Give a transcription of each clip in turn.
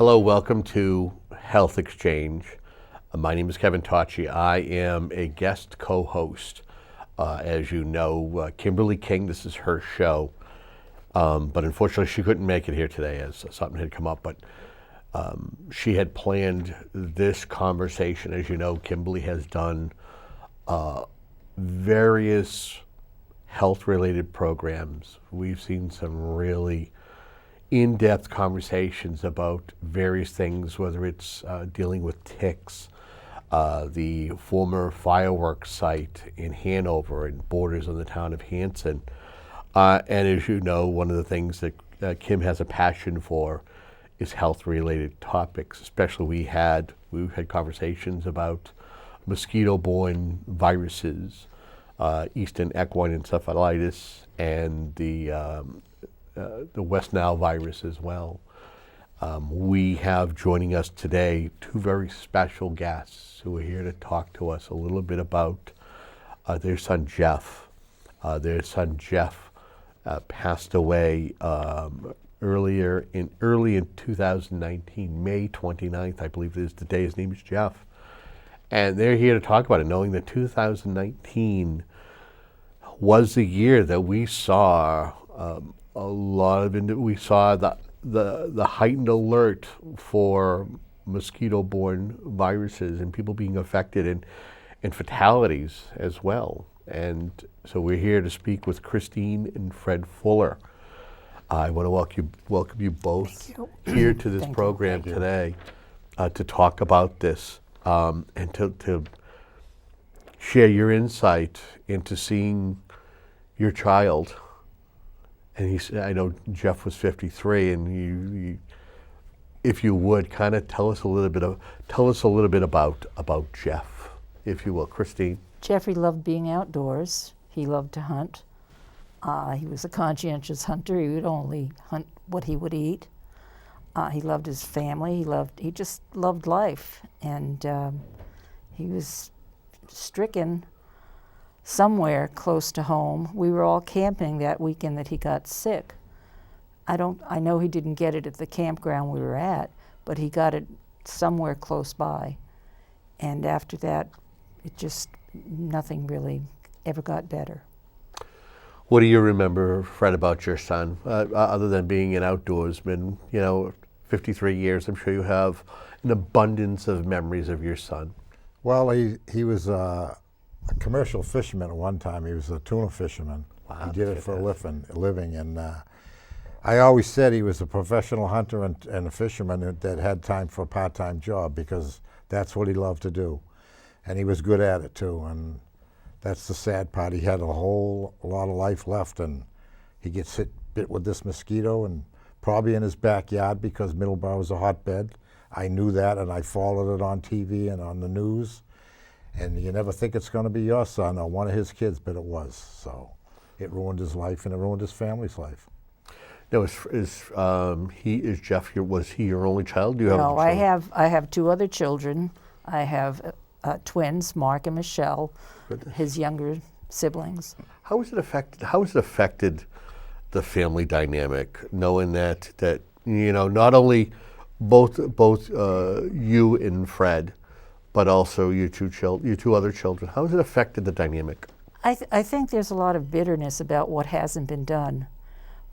Hello, welcome to Health Exchange. My name is Kevin Tocci. I am a guest co-host. As you know, Kimberly King, this is her show. But unfortunately, she couldn't make it here today as something had come up. But she had planned this conversation. As you know, Kimberly has done various health-related programs. We've seen some really in-depth conversations about various things, whether it's dealing with ticks, the former fireworks site in Hanover and borders on the town of Hanson. And as you know, one of the things that Kim has a passion for is health-related topics. Especially we've had conversations about mosquito-borne viruses, Eastern Equine Encephalitis, and the West Nile virus as well. We have joining us today two very special guests who are here to talk to us a little bit about their son Jeff. Their son Jeff passed away early in 2019, May 29th, I believe is the day. His name is Jeff. And they're here to talk about it, knowing that 2019 was the year that we saw we saw the heightened alert for mosquito-borne viruses and people being affected and fatalities as well. And so we're here to speak with Christine and Fred Fuller. I want to welcome you both here to this program today to talk about this and to share your insight into seeing your child. And I know Jeff was 53, and you if you would kind of tell us a little bit about Jeff, if you will, Christine. Jeffrey loved being outdoors. He loved to hunt. He was a conscientious hunter. He would only hunt what he would eat. He loved his family. He just loved life, and he was stricken somewhere close to home. We were all camping that weekend that he got sick. I know he didn't get it at the campground we were at, but he got it somewhere close by. And after that, nothing really ever got better. What do you remember, Fred, about your son, other than being an outdoorsman? 53 years, I'm sure you have an abundance of memories of your son. Well, he was a commercial fisherman at one time. He was a tuna fisherman. Wow, he did it for a living, and I always said he was a professional hunter and a fisherman that had time for a part-time job, because that's what he loved to do, and he was good at it too. And that's the sad part. He had a whole lot of life left, and he gets bit with this mosquito, and probably in his backyard, because Middleborough is a hotbed. I knew that, and I followed it on TV and on the news. And you never think it's going to be your son or one of his kids, but it was. So it ruined his life, and it ruined his family's life. Now, is Jeff was he your only child? Do you have No, I have two other children. I have twins, Mark and Michelle, his younger siblings. How has it affected the family dynamic, knowing that not only both you and Fred, but also your two other children? How has it affected the dynamic? I think there's a lot of bitterness about what hasn't been done,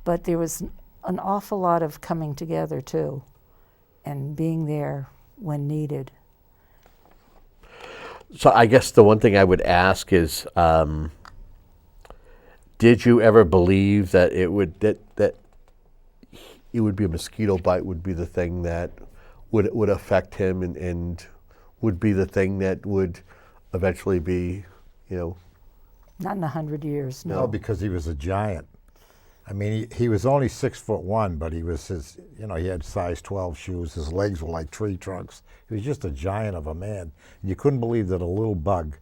but there was an awful lot of coming together too, and being there when needed. So I guess the one thing I would ask is, did you ever believe that it would be a mosquito bite would be the thing that would affect him and would be the thing that would eventually be, Not in 100 years, no. No, because he was a giant. I mean, he was only 6'1", but he had size 12 shoes. His legs were like tree trunks. He was just a giant of a man. You couldn't believe that a little bug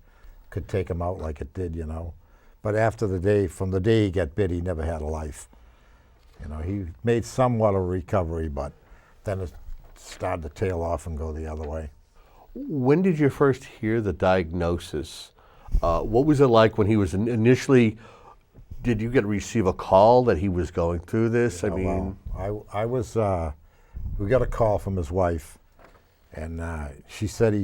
could take him out like it did, But from the day he got bit, he never had a life. He made somewhat of a recovery, but then it started to tail off and go the other way. When did you first hear the diagnosis? What was it like when he was initially? Did you receive a call that he was going through this? I was we got a call from his wife, and she said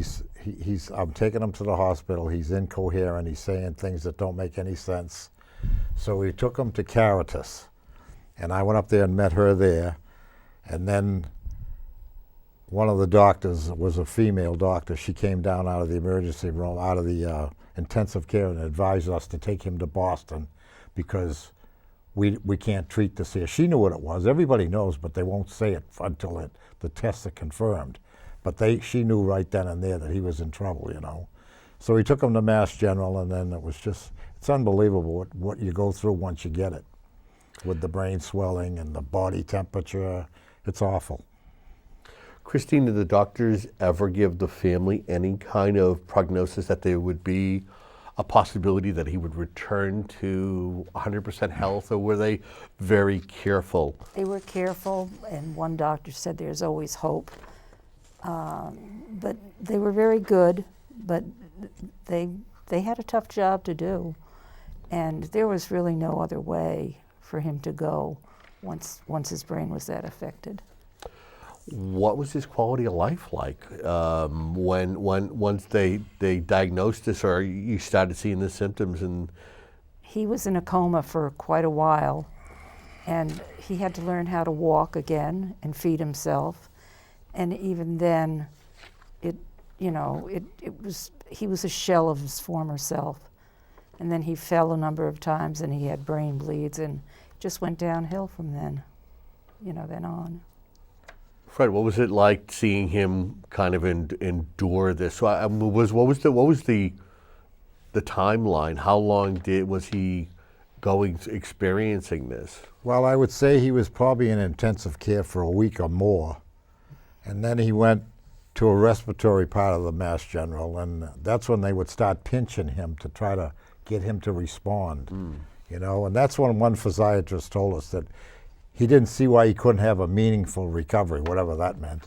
I'm taking him to the hospital. He's incoherent. He's saying things that don't make any sense. So we took him to Caritas, and I went up there and met her there, and then one of the doctors was a female doctor. She came down out of the emergency room, out of the intensive care, and advised us to take him to Boston because we can't treat this here. She knew what it was. Everybody knows, but they won't say it until the tests are confirmed. But she knew right then and there that he was in trouble, you know. So we took him to Mass General, and then it's unbelievable what you go through once you get it, with the brain swelling and the body temperature. It's awful. Christine, did the doctors ever give the family any kind of prognosis that there would be a possibility that he would return to 100% health, or were they very careful? They were careful, and one doctor said there's always hope. But they were very good, but they had a tough job to do, and there was really no other way for him to go once his brain was that affected. What was his quality of life like once they diagnosed this, or you started seeing the symptoms? And he was in a coma for quite a while, and he had to learn how to walk again and feed himself. And even then, he was a shell of his former self. And then he fell a number of times, and he had brain bleeds, and just went downhill from then on. Fred, what was it like seeing him kind of endure this? So, what was the timeline? How long was he experiencing this? Well, I would say he was probably in intensive care for a week or more, and then he went to a respiratory part of the Mass General, and that's when they would start pinching him to try to get him to respond. You know, and that's when one physiatrist told us that he didn't see why he couldn't have a meaningful recovery, whatever that meant.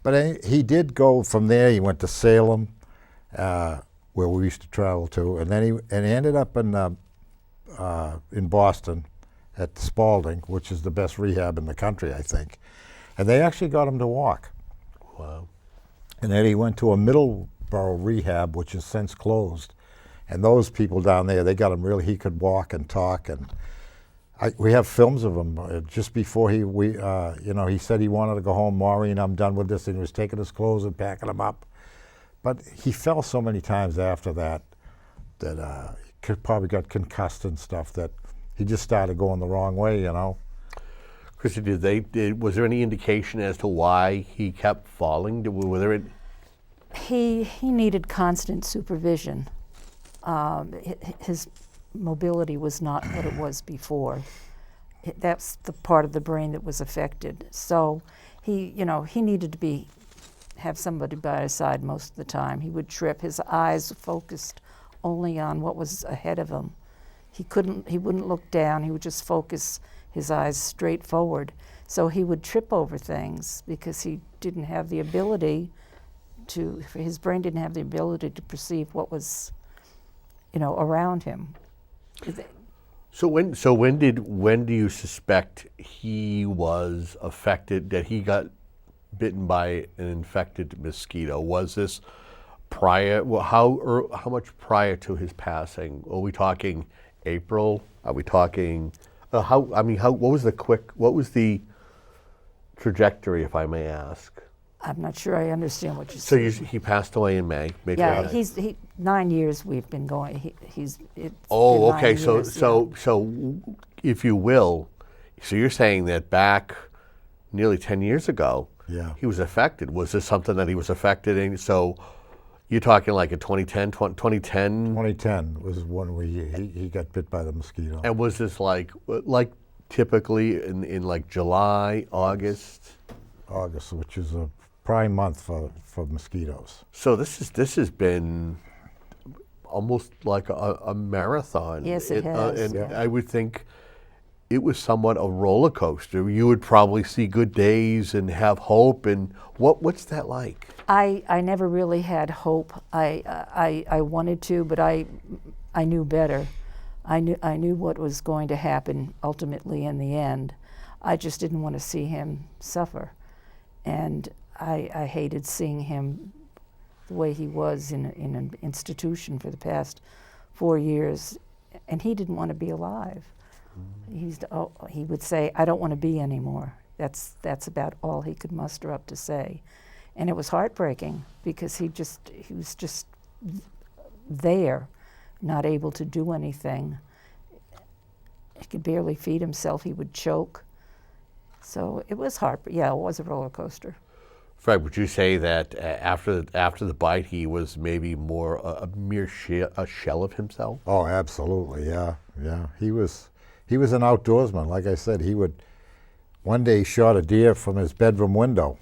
But he did go from there. He went to Salem, where we used to travel to, and then he ended up in Boston at Spalding, which is the best rehab in the country, I think. And they actually got him to walk. Wow. And then he went to a Middleborough rehab, which has since closed. And those people down there, they got him he could walk and talk, and we have films of him just before he said he wanted to go home. Maureen, I'm done with this, and he was taking his clothes and packing them up. But he fell so many times after that he probably got concussed and stuff that he just started going the wrong way, you know. Christy, was there any indication as to why he kept falling? He needed constant supervision. His mobility was not what it was before. That's the part of the brain that was affected. So he needed to have somebody by his side most of the time. He would trip. His eyes focused only on what was ahead of him. He wouldn't look down. He would just focus his eyes straight forward. So he would trip over things because he didn't have the ability his brain didn't have the ability to perceive what was, around him. So when do you suspect he was affected, that he got bitten by an infected mosquito? Was this prior? Well, how much prior to his passing? Are we talking April? Are we talking? What was the trajectory, if I may ask? I'm not sure I understand what you're saying. So he passed away in May. Yeah, 9 years we've been going. It's been 9 okay. years, So if you will, so you're saying that back nearly 10 years ago, he was affected. Was this something that he was affected in? So you're talking like in 2010? 2010 was when he got bit by the mosquito. And was this like typically in like July, August? August, which is a prime month for mosquitoes. So this has been almost like a marathon. Yes, it has. And I would think it was somewhat a roller coaster. You would probably see good days and have hope. And what's that like? I never really had hope. I wanted to, but I knew better. I knew what was going to happen ultimately in the end. I just didn't want to see him suffer. And I hated seeing him the way he was in an institution for the past 4 years, and he didn't want to be alive. He would say, "I don't want to be anymore." That's about all he could muster up to say, and it was heartbreaking because he was just there, not able to do anything. He could barely feed himself. He would choke. So it was it was a roller coaster. Fred, would you say that after the bite, he was maybe more a mere a shell of himself? Oh, absolutely, yeah. He was an outdoorsman. Like I said, one day he shot a deer from his bedroom window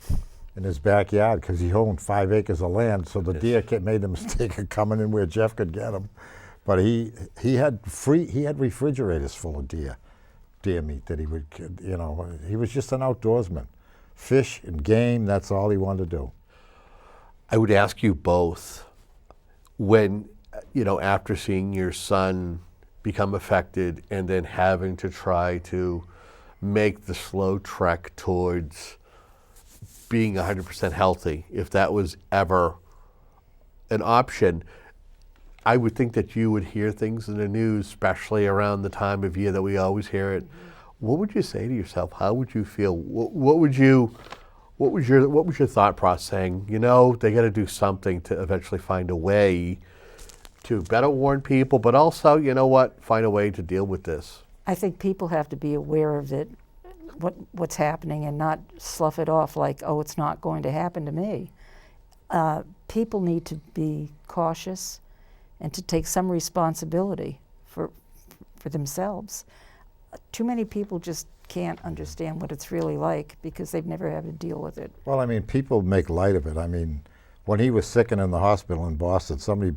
in his backyard because he owned 5 acres of land. So the deer made the mistake of coming in where Jeff could get him. But he had refrigerators full of deer meat that he would, he was just an outdoorsman. Fish and game, that's all he wanted to do. I would ask you both, when, after seeing your son become affected and then having to try to make the slow trek towards being 100% healthy, if that was ever an option, I would think that you would hear things in the news, especially around the time of year that we always hear it. What would you say to yourself? How would you feel? What was your thought process saying, they got to do something to eventually find a way to better warn people, but also, find a way to deal with this? I think people have to be aware of it, what's happening, and not slough it off like, oh, it's not going to happen to me. People need to be cautious and to take some responsibility for themselves. Too many people just can't understand what it's really like because they've never had to deal with it. Well, people make light of it. When he was sick and in the hospital in Boston, somebody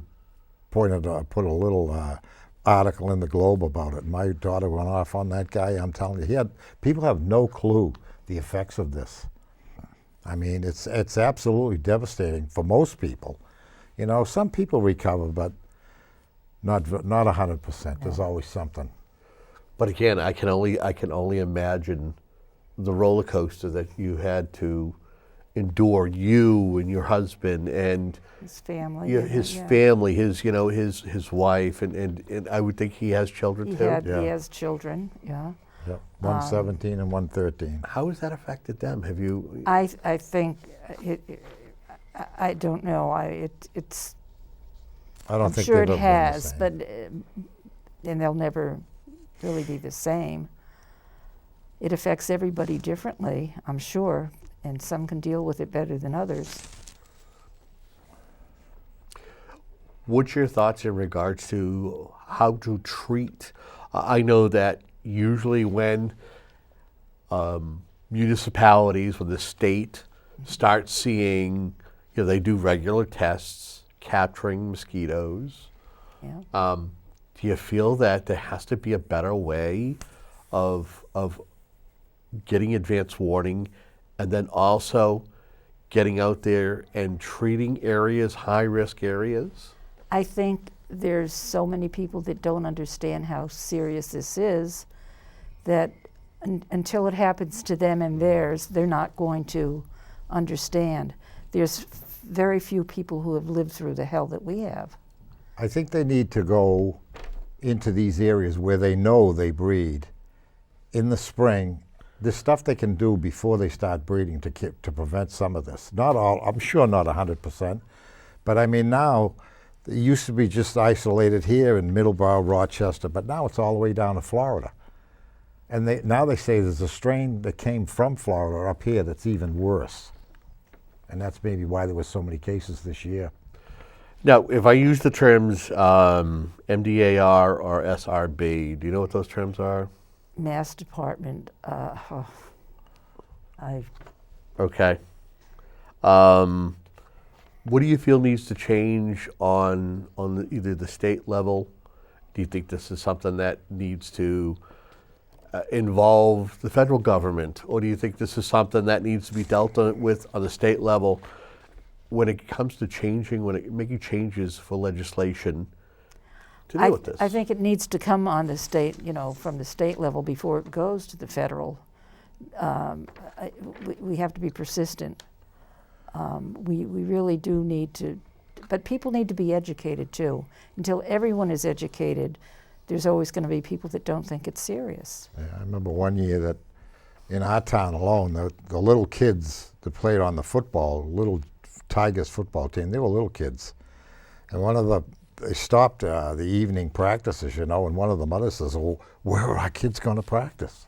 put a little article in the Globe about it. My daughter went off on that guy. I'm telling you, people have no clue the effects of this. It's absolutely devastating for most people. Some people recover, but not 100%. There's always something. But again, I can only imagine the roller coaster that you had to endure, you and your husband and his family, family, his wife, and I would think he has children too. He has children, yeah. Yep. One 17 and one 13. How has that affected them? Have you? I think I don't know. It's. I don't I'm think sure they've it ever been the has, same. but and they'll never really be the same. It affects everybody differently, I'm sure, and some can deal with it better than others. What's your thoughts in regards to how to treat? I know that usually when municipalities, when the state starts seeing, they do regular tests capturing mosquitoes. Yeah. Do you feel that there has to be a better way of getting advance warning, and then also getting out there and treating areas, high-risk areas? I think there's so many people that don't understand how serious this is that until it happens to them and theirs, they're not going to understand. There's very few people who have lived through the hell that we have. I think they need to go into these areas where they know they breed in the spring. There's stuff they can do before they start breeding to prevent some of this. Not all, I'm sure not 100%, but now it used to be just isolated here in Middleborough, Rochester, but now it's all the way down to Florida. And now they say there's a strain that came from Florida up here that's even worse. And that's maybe why there were so many cases this year. Now, if I use the terms MDAR or SRB, do you know what those terms are? Mass Department, Okay. What do you feel needs to change on either the state level? Do you think this is something that needs to involve the federal government, or do you think this is something that needs to be dealt with on the state level when it comes to making changes for legislation to deal with this? I think it needs to come on the state, from the state level before it goes to the federal. We have to be persistent. We really do need to, but people need to be educated too. Until everyone is educated, there's always going to be people that don't think it's serious. Yeah, I remember one year that in our town alone, the little kids that played on the football, little Tigers football team, they were little kids. And they stopped the evening practices, and one of the mothers says, "Oh, where are our kids going to practice?"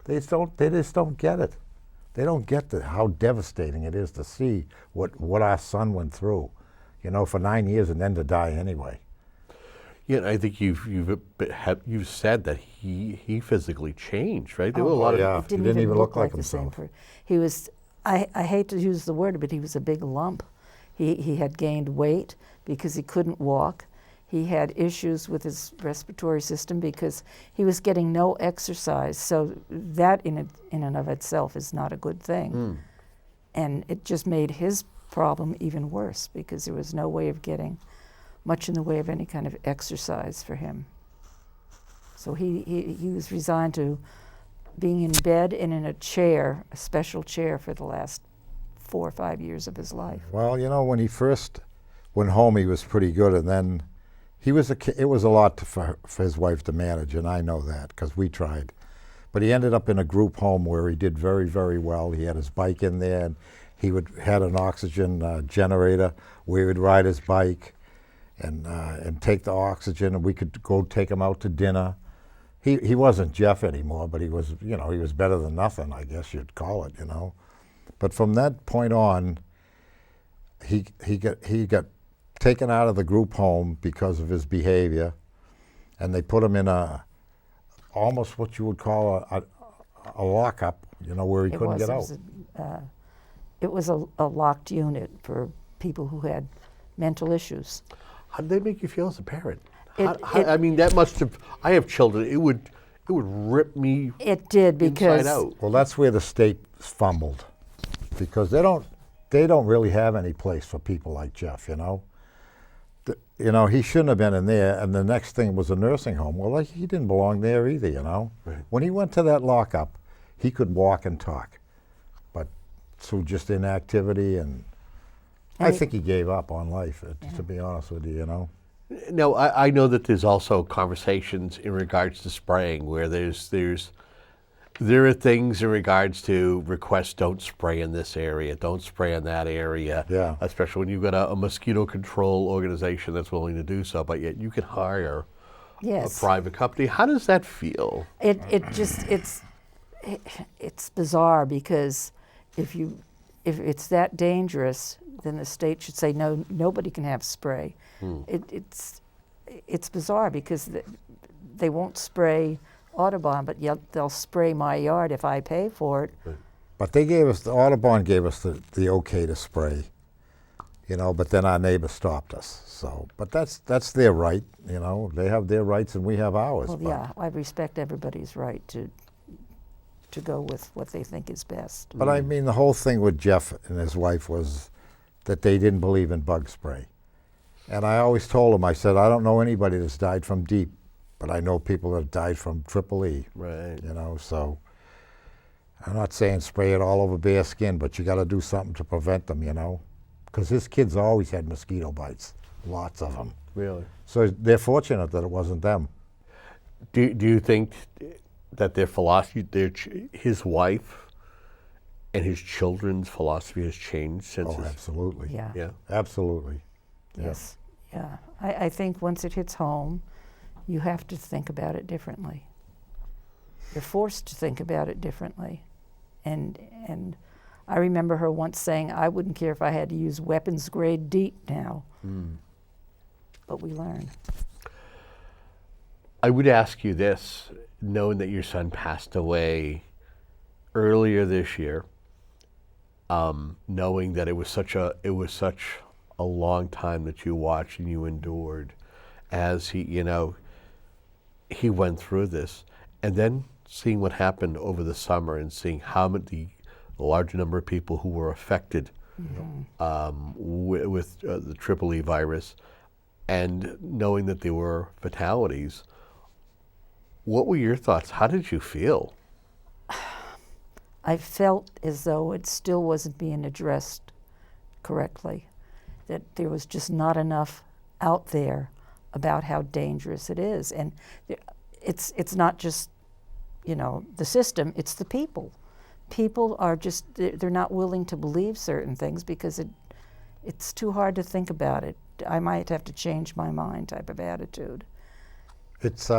They just don't get it. They don't get how devastating it is to see what our son went through, for 9 years and then to die anyway. Yeah, I think you've said that he physically changed, right? There were a lot of yeah. It didn't, He didn't even look like the himself. same. He was. I hate to use the word, but he was a big lump. He had gained weight because he couldn't walk. He had issues with his respiratory system because he was getting no exercise. So that in and of itself is not a good thing. And it just made his problem even worse because there was no way of getting much in the way of any kind of exercise for him. So he was resigned to being in bed and in a chair, a special chair, for the last 4 or 5 years of his life. Well, when he first went home, he was pretty good, and then it was a lot for his wife to manage, and I know that because we tried. But he ended up in a group home where he did very, very well. He had his bike in there, and he had an oxygen generator where he would ride his bike and take the oxygen, and we could go take him out to dinner. He wasn't Jeff anymore, but he was, he was better than nothing, I guess you'd call it, But from that point on, he got taken out of the group home because of his behavior, and they put him in almost what you would call a lockup, where he couldn't get out. It was a locked unit for people who had mental issues. How did they make you feel as a parent? I mean, that must have. I have children. It would rip me. It did because inside out. Well, that's where the state fumbled, because they don't really have any place for people like Jeff. He shouldn't have been in there. And the next thing was a nursing home. Well, he didn't belong there either. Right. When he went to that lockup, he could walk and talk, but through just inactivity and I think he gave up on life. To be honest with you, No, I know that there's also conversations in regards to spraying where there are things in regards to requests, don't spray in this area, don't spray in that area. Yeah. Especially when you've got a mosquito control organization that's willing to do so, but yet you can hire a private company. How does that feel? It's bizarre because if it's that dangerous, then the state should say no. Nobody can have spray. It's bizarre because they won't spray Audubon, but yet they'll spray my yard if I pay for it. Right. But Audubon gave us the okay to spray, but then our neighbor stopped us. So, but that's their right, they have their rights and we have ours. Well, yeah, I respect everybody's right to go with what they think is best. But I mean, the whole thing with Jeff and his wife was that they didn't believe in bug spray. And I always told them, I said, I don't know anybody that's died from DEEP, but I know people that have died from EEE. Right. So I'm not saying spray it all over bare skin, but you got to do something to prevent them, because his kids always had mosquito bites, lots of them. Really? So they're fortunate that it wasn't them. Do you think that their philosophy, his wife and his children's philosophy has changed since? Oh, absolutely. Yeah. Yeah. Absolutely. Yes. Yeah. I think once it hits home, you have to think about it differently. You're forced to think about it differently. And I remember her once saying, I wouldn't care if I had to use weapons grade DEET now. But we learn. I would ask you this, knowing that your son passed away earlier this year, knowing that it was such a long time that you watched and you endured as he went through this, and then seeing what happened over the summer and seeing how the large number of people who were affected with the EEE virus, and knowing that there were fatalities. What were your thoughts? How did you feel? I felt as though it still wasn't being addressed correctly, that there was just not enough out there about how dangerous it is. And it's not just, the system, it's the people. People are just, they're not willing to believe certain things because it's too hard to think about it. I might have to change my mind type of attitude. It's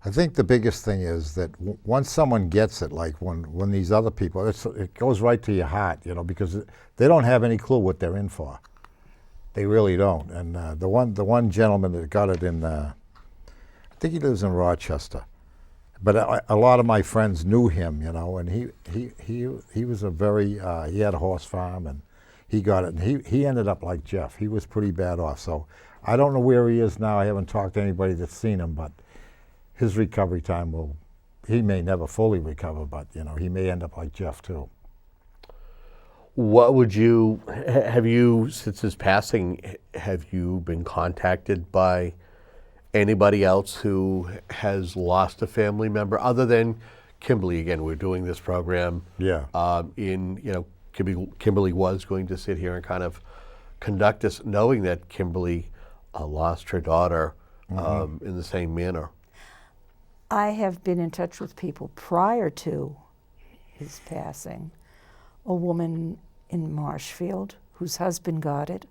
I think the biggest thing is that once someone gets it, like when these other people, it goes right to your heart, because they don't have any clue what they're in for. They really don't. And the one gentleman that got it I think he lives in Rochester, but a lot of my friends knew him, and he was he had a horse farm, and he got it, and he ended up like Jeff. He was pretty bad off. So I don't know where he is now. I haven't talked to anybody that's seen him, but his recovery time he may never fully recover, but he may end up like Jeff too. What would have you, since his passing, have you been contacted by anybody else who has lost a family member other than Kimberly? Again, we're doing this program. Yeah. Kimberly was going to sit here and kind of conduct this, knowing that Kimberly lost her daughter in the same manner. I have been in touch with people prior to his passing. A woman in Marshfield whose husband got it.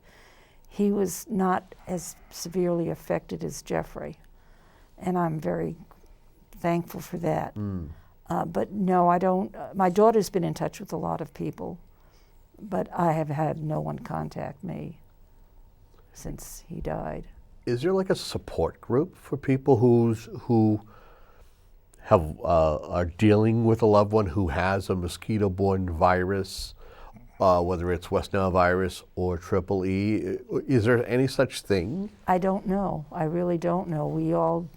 He was not as severely affected as Jeffrey, and I'm very thankful for that. But no, I don't. My daughter's been in touch with a lot of people, but I have had no one contact me since he died. Is there like a support group for people who are dealing with a loved one who has a mosquito-borne virus, whether it's West Nile virus or EEE? Is there any such thing? I don't know. I really don't know. We all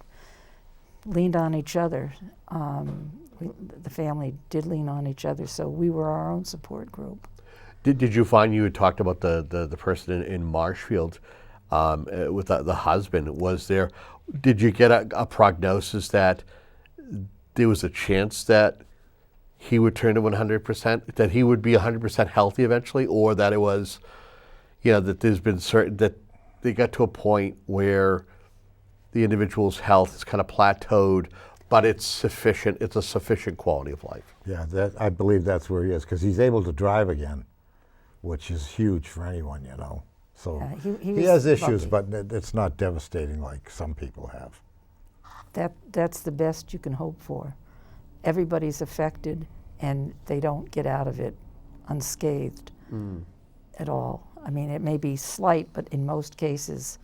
leaned on each other. The family did lean on each other, so we were our own support group. Did you find you had talked about the person in Marshfield with the husband? Did you get a prognosis that there was a chance that he would turn to 100%, that he would be 100% healthy eventually, or that it was, that there's been that they got to a point where the individual's health is kind of plateaued, but it's sufficient. It's a sufficient quality of life. Yeah, I believe that's where he is, because he's able to drive again, which is huge for anyone, So he has issues, lucky. but it's not devastating like some people have. That's the best you can hope for. Everybody's affected, and they don't get out of it unscathed at all. I mean, it may be slight, but in most cases,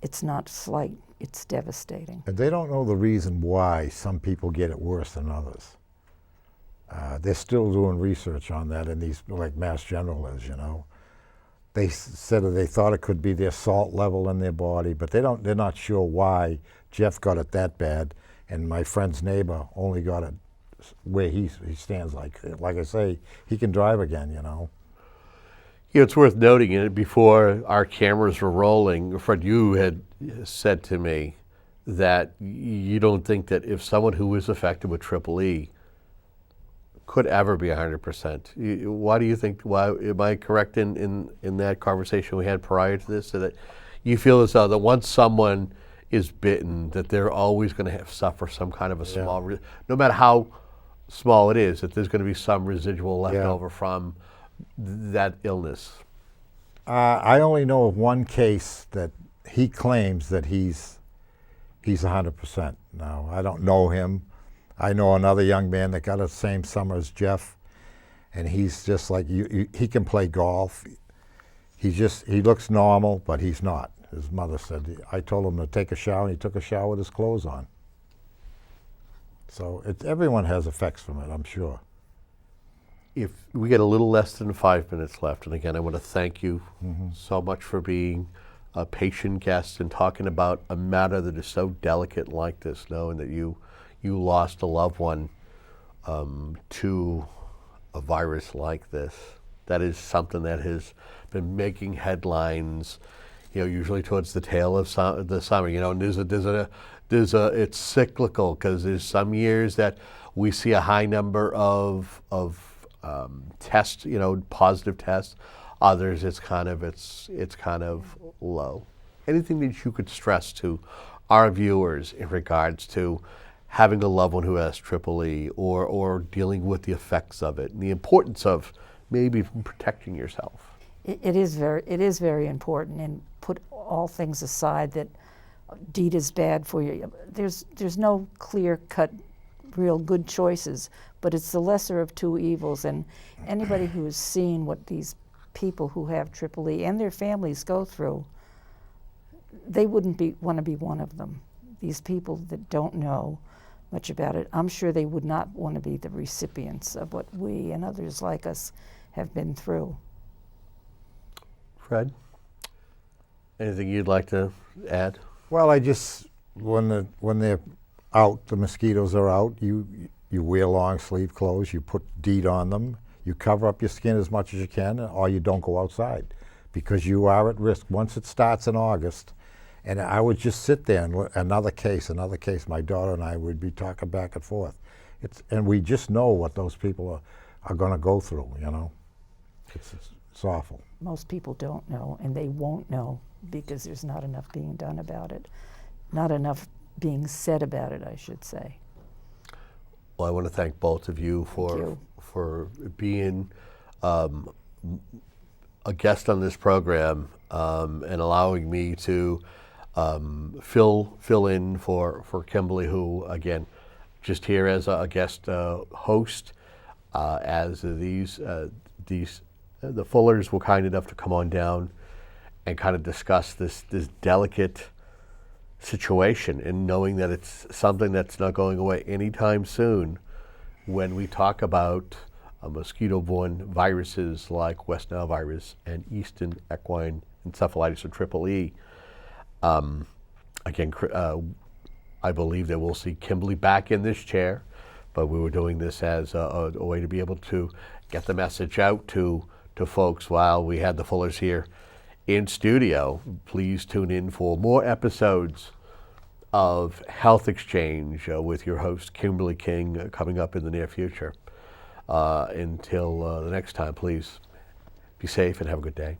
it's not slight. It's devastating. And they don't know the reason why some people get it worse than others. They're still doing research on that in these, like Mass General is, They said that they thought it could be their salt level in their body, but they're not sure why Jeff got it that bad, and my friend's neighbor only got it where he stands. Like I say, he can drive again, It's worth noting, before our cameras were rolling, Fred, you had said to me that you don't think that if someone who is affected with EEE could ever be 100%. Why do you think? Why am I correct in that conversation we had prior to this? So that you feel as though that once someone is bitten, that they're always going to suffer some kind of a small, no matter how small it is, that there's going to be some residual left over from that illness. I only know of one case that he claims that he's 100%. Now, I don't know him. I know another young man that got it the same summer as Jeff, and he's just like he can play golf. He looks normal, but he's not. His mother said, I told him to take a shower, and he took a shower with his clothes on. So everyone has effects from it, I'm sure. If we get a little less than 5 minutes left, and again, I want to thank you so much for being a patient guest and talking about a matter that is so delicate like this, knowing that you lost a loved one to a virus like this. That is something that has been making headlines usually towards the tail of the summer. And it's cyclical, because there's some years that we see a high number of tests, positive tests. Others, it's kind of low. Anything that you could stress to our viewers in regards to having a loved one who has EEE, or dealing with the effects of it, and the importance of maybe protecting yourself? It is very important, and put all things aside that DEET is bad for you. There's no clear-cut, real good choices, but it's the lesser of two evils. And anybody who has seen what these people who have EEE and their families go through, they wouldn't want to be one of them. These people that don't know much about it, I'm sure they would not want to be the recipients of what we and others like us have been through. Fred, anything you'd like to add? Well, when they're out, the mosquitoes are out, you wear long sleeve clothes, you put DEET on them, you cover up your skin as much as you can, or you don't go outside, because you are at risk. Once it starts in August, and I would just sit there and another case, my daughter and I would be talking back and forth. And we just know what those people are going to go through, It's awful. Most people don't know, and they won't know, because there's not enough being done about it. Not enough being said about it, I should say. Well, I want to thank both of you for being a guest on this program, and allowing me to fill in for Kimberly, who, again, just here as a guest host, as the Fullers were kind enough to come on down and kind of discuss this delicate situation, and knowing that it's something that's not going away anytime soon. When we talk about mosquito-borne viruses like West Nile virus and Eastern Equine Encephalitis, or EEE, again, I believe that we'll see Kimberly back in this chair, but we were doing this as a way to be able to get the message out to folks while we had the Fullers here in studio. Please tune in for more episodes of Health Exchange with your host, Kimberly King, coming up in the near future. Until the next time, please be safe and have a good day.